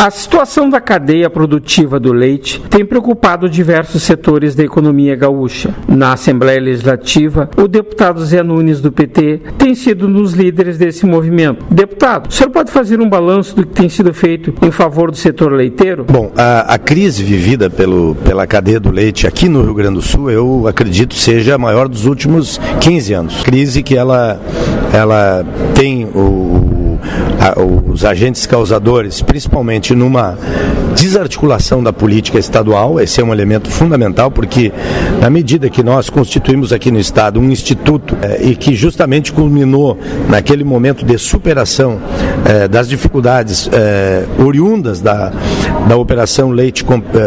A situação da cadeia produtiva do leite tem preocupado diversos setores da economia gaúcha. Na Assembleia Legislativa, o deputado Zé Nunes, do PT, tem sido um dos líderes desse movimento. Deputado, o senhor pode fazer um balanço do que tem sido feito em favor do setor leiteiro? Bom, a crise vivida pela cadeia do leite aqui no Rio Grande do Sul, eu acredito seja a maior dos últimos 15 anos. Crise que ela tem os agentes causadores, principalmente numa desarticulação da política estadual. Esse é um elemento fundamental, porque na medida que nós constituímos aqui no Estado um instituto e que justamente culminou naquele momento de superação das dificuldades oriundas da operação leite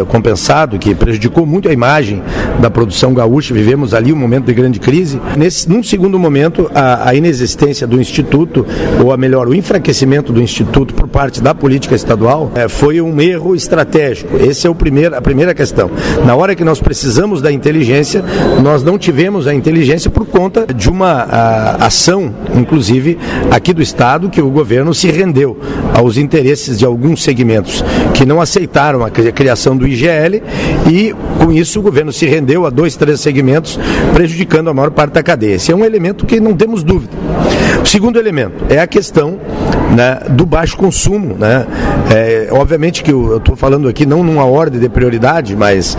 compensado, que prejudicou muito a imagem da produção gaúcha, vivemos ali um momento de grande crise. Num segundo momento, a inexistência do instituto, ou melhor, o enfraquecimento do instituto por parte da política estadual foi um erro estratégico. Essa é a primeira questão. Na hora que nós precisamos da inteligência, nós não tivemos a inteligência por conta de uma ação, inclusive aqui do Estado, que o governo se rendeu aos interesses de alguns segmentos que não aceitaram a criação do IGL, e com isso o governo se rendeu a 2, 3 segmentos, prejudicando a maior parte da cadeia. Esse é um elemento que não temos dúvida. O segundo elemento é a questão, né, do baixo consumo, né? Obviamente que eu estou falando aqui não numa ordem de prioridade, mas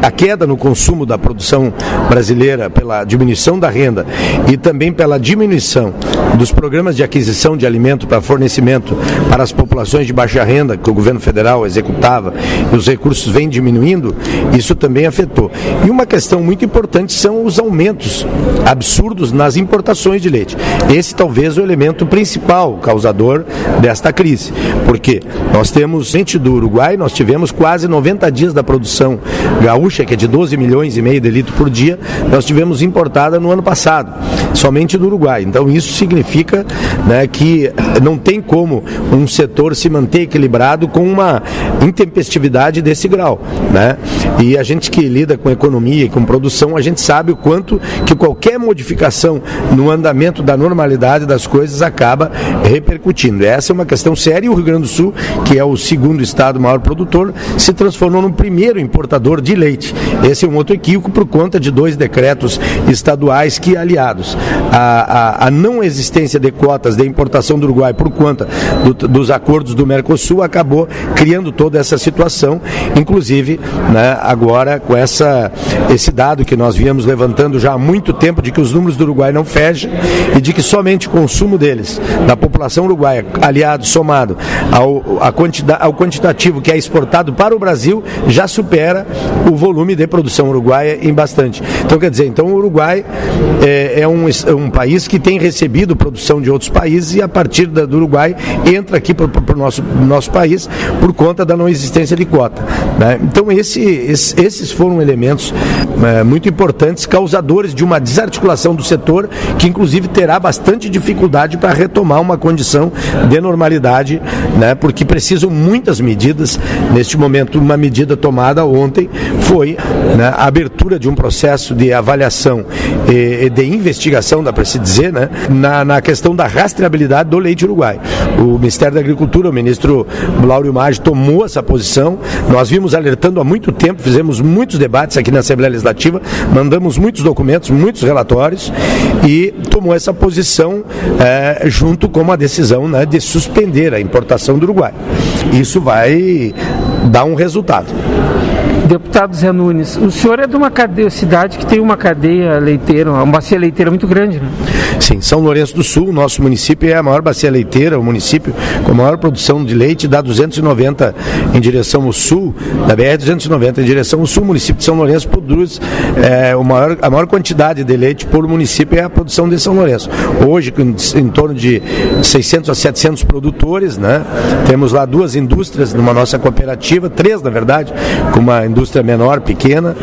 a queda no consumo da produção brasileira pela diminuição da renda e também pela diminuição dos programas de aquisição de alimento para fornecimento para as populações de baixa renda que o governo federal executava, e os recursos vêm diminuindo, isso também afetou. E uma questão muito importante são os aumentos absurdos nas importações de leite. Esse talvez o elemento principal causador desta crise, porque nós temos, gente do Uruguai, nós tivemos quase 90 dias da produção gaúcha, que é de 12 milhões e meio de litros por dia, nós tivemos importada no ano passado, somente do Uruguai. Então isso significa, né, que não tem como um setor se manter equilibrado com uma intempestividade desse grau, né? E a gente que lida com economia e com produção, a gente sabe o quanto que qualquer modificação no andamento da normalidade das coisas acaba repercutindo. Essa é uma questão séria, e o Rio Grande do Sul, que é o segundo estado maior produtor, se transformou no primeiro importador de leite. Esse é um outro equívoco por conta de 2 decretos estaduais que, aliados à não existência de cotas de importação do Uruguai por conta dos acordos do Mercosul, acabou criando toda essa situação, inclusive, né, agora com esse dado que nós viemos levantando já há muito tempo, de que os números do Uruguai não fecham e de que somente o consumo deles, da população uruguaia, aliado, somado ao quantitativo que é exportado para o Brasil, já supera o volume de produção uruguaia em bastante. Então, quer dizer, o Uruguai é um país que tem recebido produção de outros países, e a partir do Uruguai entra aqui para o nosso país por conta da não existência de cota, né? Então esses foram elementos muito importantes, causadores de uma desarticulação do setor, que inclusive terá bastante dificuldade para retomar uma condição de normalidade, né? Porque precisam muitas medidas. Neste momento, uma medida tomada ontem foi, né, a abertura de um processo de avaliação e de investigação, dá para se dizer, né, na questão da rastreabilidade do leite uruguai. O Ministério da Agricultura, o ministro Lauro Maggi, tomou essa posição. Nós vimos alertando há muito tempo, fizemos muitos debates aqui na Assembleia Legislativa, mandamos muitos documentos, muitos relatórios, e tomou essa posição junto com uma decisão, né, de suspender a importação do Uruguai. Isso vai dar um resultado. Deputado Zé Nunes, o senhor é de uma cidade que tem uma cadeia leiteira, uma bacia leiteira muito grande, né? Sim, São Lourenço do Sul, nosso município é a maior bacia leiteira, o município com a maior produção de leite, da 290 em direção ao sul, da BR-290 em direção ao sul. O município de São Lourenço produz a maior quantidade de leite por município, é a produção de São Lourenço. Hoje, em torno de 600 a 700 produtores, né? Temos lá 2 indústrias numa nossa cooperativa, 3 na verdade, com uma indústria menor, pequena.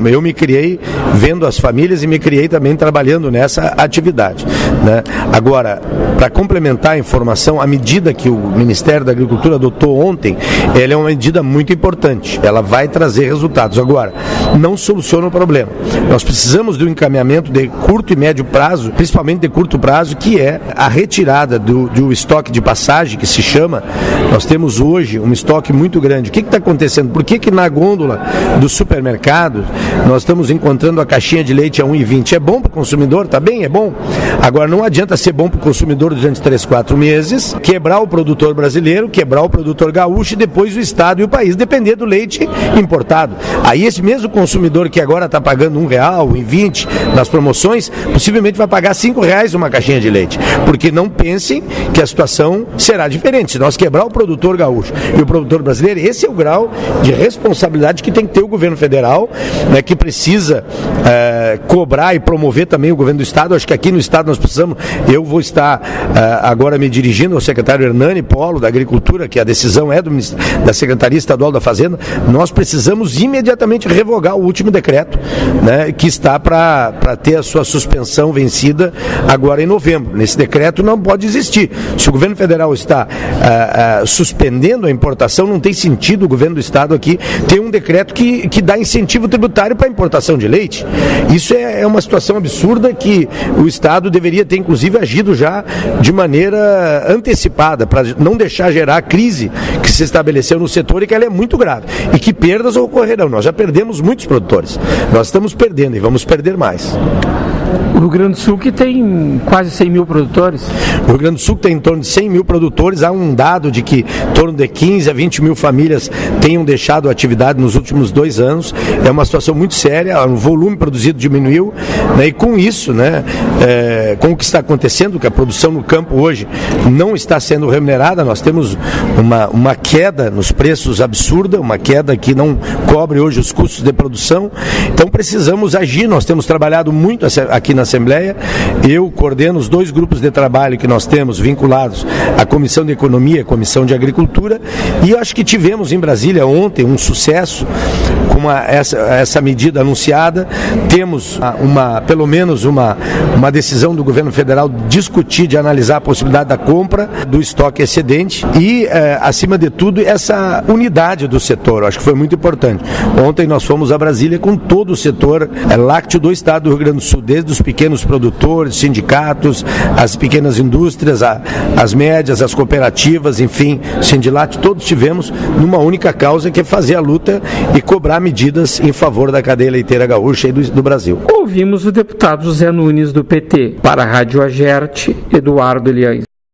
Eu me criei vendo as famílias e me criei também trabalhando nessa atividade, né? Agora, para complementar a informação, a medida que o Ministério da Agricultura adotou ontem, ela é uma medida muito importante, ela vai trazer resultados. Agora, não soluciona o problema. Nós precisamos de um encaminhamento de curto e médio prazo, principalmente de curto prazo, que é a retirada do estoque de passagem, que se chama. Nós temos hoje um estoque muito grande. O que está acontecendo? Por que na gôndola do supermercado nós estamos encontrando a caixinha de leite a 1,20? É bom para o consumidor? Tá bem, é bom. Agora, não adianta ser bom para o consumidor durante 3, 4 meses, quebrar o produtor brasileiro, quebrar o produtor gaúcho e depois o Estado e o país depender do leite importado. Aí esse mesmo consumidor que agora está pagando R$1, R$1,20 nas promoções, possivelmente vai pagar R$5 uma caixinha de leite. Porque não pensem que a situação será diferente. Se nós quebrar o produtor gaúcho e o produtor brasileiro, esse é o grau de responsabilidade que tem que ter o governo federal, né, que precisa cobrar e promover também o governo do Estado. Acho que aqui no Estado nós precisamos, eu vou estar agora me dirigindo ao secretário Hernani Polo da Agricultura, que a decisão é da Secretaria Estadual da Fazenda. Nós precisamos imediatamente revogar o último decreto, né, que está para ter a sua suspensão vencida agora em novembro. Nesse decreto não pode existir. Se o governo federal está suspendendo a importação, não tem sentido o governo do Estado aqui ter um decreto que dá incentivo tributário para a importação de leite. Isso é uma situação absurda que o Estado deveria ter, inclusive, agido já de maneira antecipada, para não deixar gerar a crise que se estabeleceu no setor e que ela é muito grave. E que perdas ocorrerão. Nós já perdemos muitos produtores. Nós estamos perdendo e vamos perder mais. O Rio Grande do Sul, que tem quase 100 mil produtores. O Rio Grande do Sul tem em torno de 100 mil produtores. Há um dado de que em torno de 15 a 20 mil famílias tenham deixado a atividade nos últimos 2 anos. É uma situação muito séria, o volume produzido diminuiu, né? E com isso, né, com o que está acontecendo, que a produção no campo hoje não está sendo remunerada, nós temos uma queda nos preços absurda, uma queda que não cobre hoje os custos de produção. Então precisamos agir. Nós temos trabalhado muito aqui na Assembleia. Eu coordeno os 2 grupos de trabalho que nós temos vinculados à Comissão de Economia e à Comissão de Agricultura, e eu acho que tivemos em Brasília ontem um sucesso com essa medida anunciada. Temos pelo menos uma decisão do governo federal discutir, de analisar a possibilidade da compra do estoque excedente e, acima de tudo, essa unidade do setor. Eu acho que foi muito importante. Ontem nós fomos a Brasília com todo o setor lácteo do estado do Rio Grande do Sul, desde os pequenos produtores, sindicatos, as pequenas indústrias, as médias, as cooperativas, enfim, Sindilate, todos tivemos numa única causa, que é fazer a luta e cobrar medidas em favor da cadeia leiteira gaúcha e do Brasil. Ouvimos o deputado José Nunes, do PT. Para a Rádio Agerte, Eduardo Eliães.